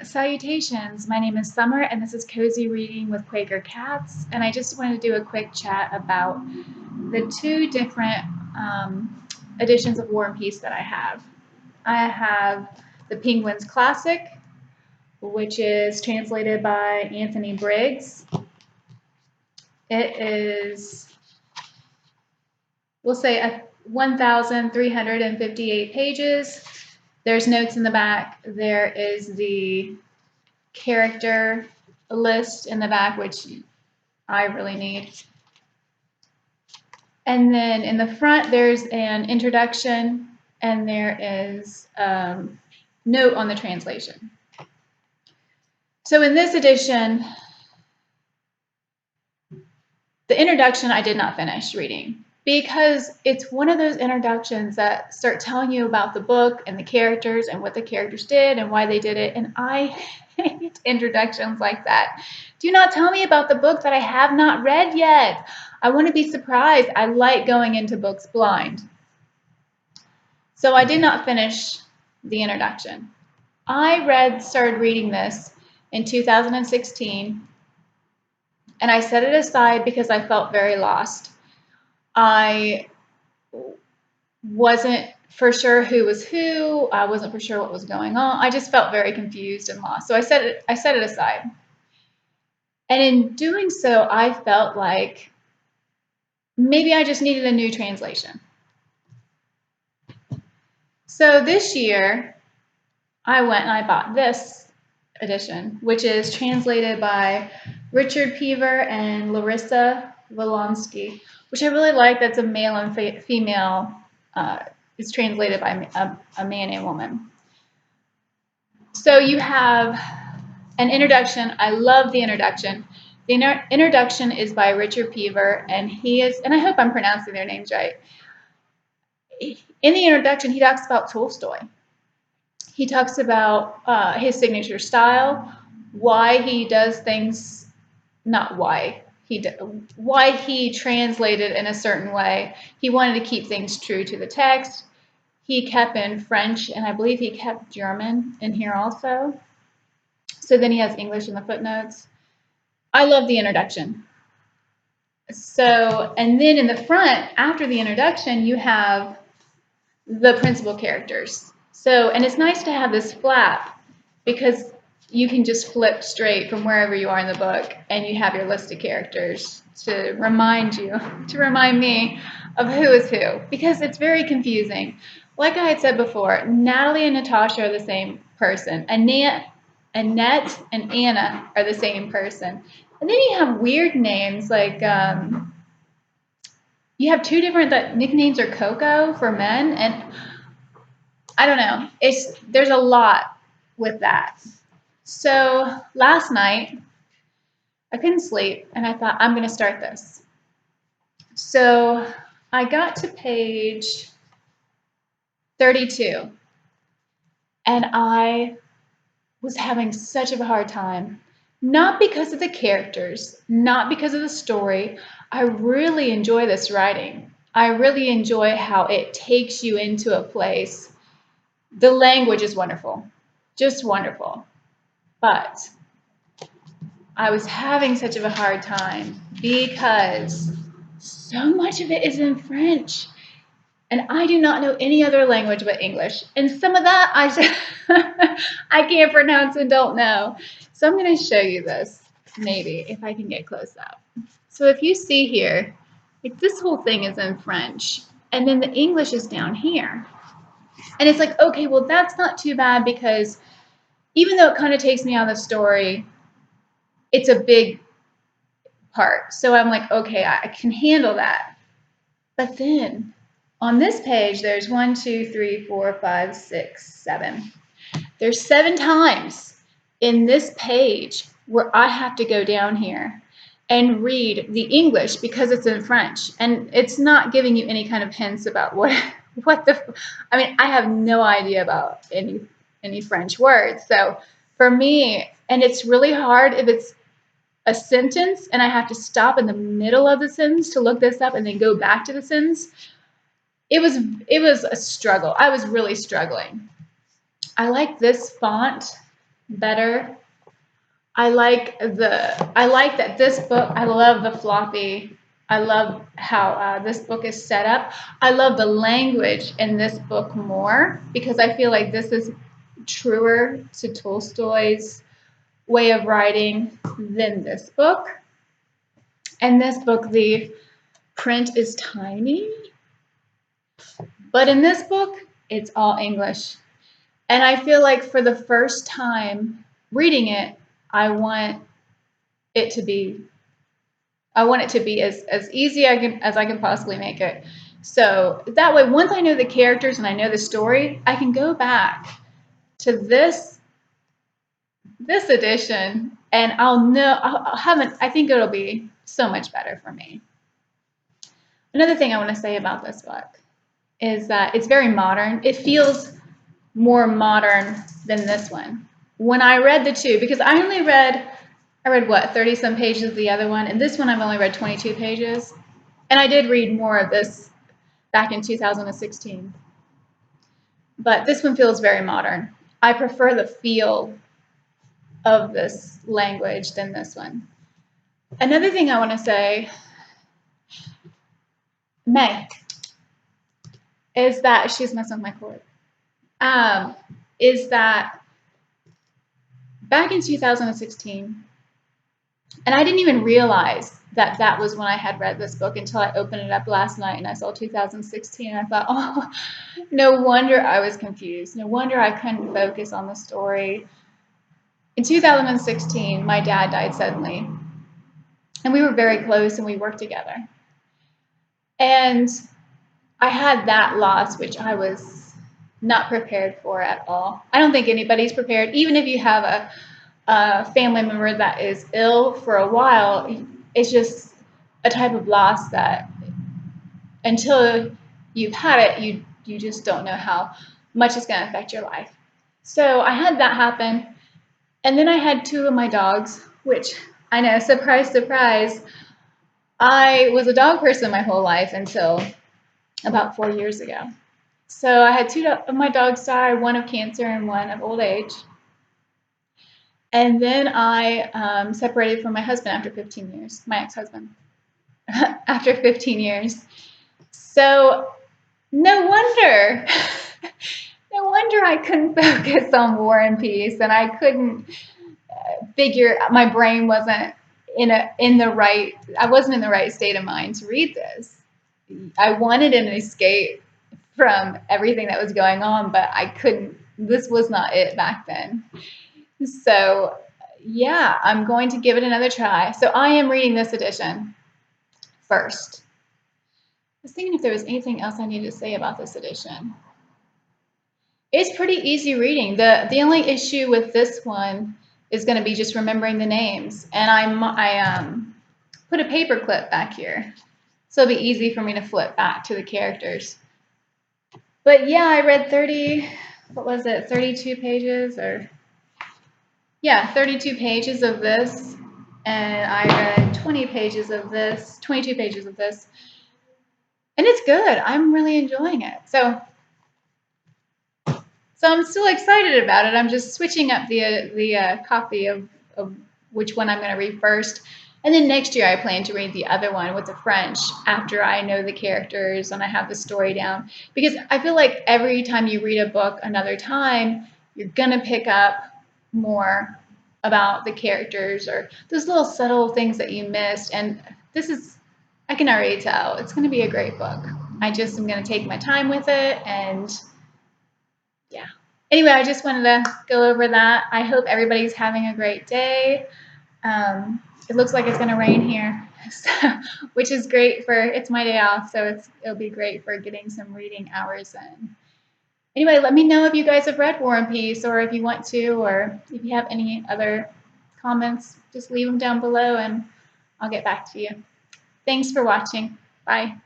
Salutations, my name is Summer and this is Cozy Reading with Quaker Cats, and I just wanted to do a quick chat about the two different editions of War and Peace that I have. I have the Penguins Classic, which is translated by Anthony Briggs. It is, we'll say, 1,358 pages. There's notes in the back. There is the character list in the back, which I really need. And then in the front, there's an introduction, and there is a note on the translation. So in this edition, the introduction I did not finish reading because it's one of those introductions that start telling you about the book and the characters and what the characters did and why they did it. And I hate introductions like that. Do not tell me about the book that I have not read yet. I want to be surprised. I like going into books blind. So I did not finish the introduction. I started reading this in 2016. And I set it aside because I felt very lost. I wasn't for sure who was who. I wasn't for sure what was going on. I just felt very confused and lost. So I set it aside. And in doing so, I felt like maybe I just needed a new translation. So this year, I went and I bought this edition, which is translated by Richard Pever and Larissa Volonsky, which I really like. That's a male and female. It's translated by a man and woman. So you have an introduction. I love the introduction. The introduction is by Richard Pever, and I hope I'm pronouncing their names right. In the introduction, he talks about Tolstoy. He talks about his signature style, why he does things, not why he translated in a certain way. He wanted to keep things true to the text. He kept in French, and I believe he kept German in here also. So then he has English in the footnotes. I love the introduction. So, and then in the front, after the introduction, you have the principal characters. So, and it's nice to have this flap because you can just flip straight from wherever you are in the book and you have your list of characters to remind me of who is who, because it's very confusing. Like I had said before, Natalie and Natasha are the same person. Annette and Anna are the same person. And then you have weird names like you have two different nicknames are Coco for men, and I don't know. There's a lot with that. So last night, I couldn't sleep, and I thought, I'm going to start this. So I got to page 32, and I was having such a hard time. Not because of the characters, not because of the story. I really enjoy this writing. I really enjoy how it takes you into a place. The language is wonderful, just wonderful. But I was having such of a hard time because so much of it is in French. And I do not know any other language but English. And some of that I can't pronounce and don't know. So I'm going to show you this, maybe, if I can get close up. So if you see here, like this whole thing is in French. And then the English is down here. And it's like, okay, well, that's not too bad because even though it kind of takes me out of the story, it's a big part. So I'm like, okay, I can handle that. But then on this page, there's 1, 2, 3, 4, 5, 6, 7. There's 7 times in this page where I have to go down here and read the English because it's in French. And it's not giving you any kind of hints about I mean, I have no idea about any French words. So for me, and it's really hard if it's a sentence and I have to stop in the middle of the sentence to look this up and then go back to the sentence. It was a struggle. I was really struggling. I like this font better. I like that this book, I love the floppy. I love how this book is set up. I love the language in this book more because I feel like this is truer to Tolstoy's way of writing than this book. And this book, the print is tiny, but in this book, it's all English. And I feel like for the first time reading it, I want it to be as easy as I can possibly make it. So that way, once I know the characters and I know the story, I can go back to this edition and I'll have an, I think it'll be so much better for me. Another thing I want to say about this book is that it's very modern. It feels more modern than this one. When I read the two, because I read what, 30 some pages of the other one, and this one I've only read 22 pages. And I did read more of this back in 2016. But this one feels very modern. I prefer the feel of this language than this one. Another thing I want to say, May, is that she's messing with my cord. Is that back in 2016, and I didn't even realize that that was when I had read this book until I opened it up last night and I saw 2016 and I thought, oh, no wonder I was confused. No wonder I couldn't focus on the story. In 2016, my dad died suddenly, and we were very close and we worked together. And I had that loss, which I was not prepared for at all. I don't think anybody's prepared, even if you have a family member that is ill for a while. It's just a type of loss that until you've had it, you just don't know how much it's going to affect your life. So I had that happen. And then I had two of my dogs, which I know, surprise, surprise, I was a dog person my whole life until about 4 years ago. So I had two of my dogs die, one of cancer and one of old age. And then I separated from my husband after 15 years, my ex-husband, after 15 years. So no wonder, no wonder I couldn't focus on War and Peace, and I couldn't figure. My brain wasn't in the right. I wasn't in the right state of mind to read this. I wanted an escape from everything that was going on, but I couldn't. This was not it back then. So yeah, I'm going to give it another try. So I am reading this edition first. I was thinking if there was anything else I needed to say about this edition. It's pretty easy reading. The only issue with this one is going to be just remembering the names. And I put a paper clip back here, so it'll be easy for me to flip back to the characters. But yeah, I read 32 pages or, yeah, 32 pages of this. And I read 22 pages of this. And it's good. I'm really enjoying it. So I'm still excited about it. I'm just switching up the copy of which one I'm going to read first. And then next year I plan to read the other one with the French after I know the characters and I have the story down. Because I feel like every time you read a book another time, you're going to pick up more about the characters or those little subtle things that you missed. And this is, I can already tell, it's going to be a great book. I just am going to take my time with it and yeah. Anyway, I just wanted to go over that. I hope everybody's having a great day. It looks like it's going to rain here, so, which is great for, it's my day off, so it'll be great for getting some reading hours in. Anyway, let me know if you guys have read War and Peace or if you want to, or if you have any other comments, just leave them down below and I'll get back to you. Thanks for watching. Bye.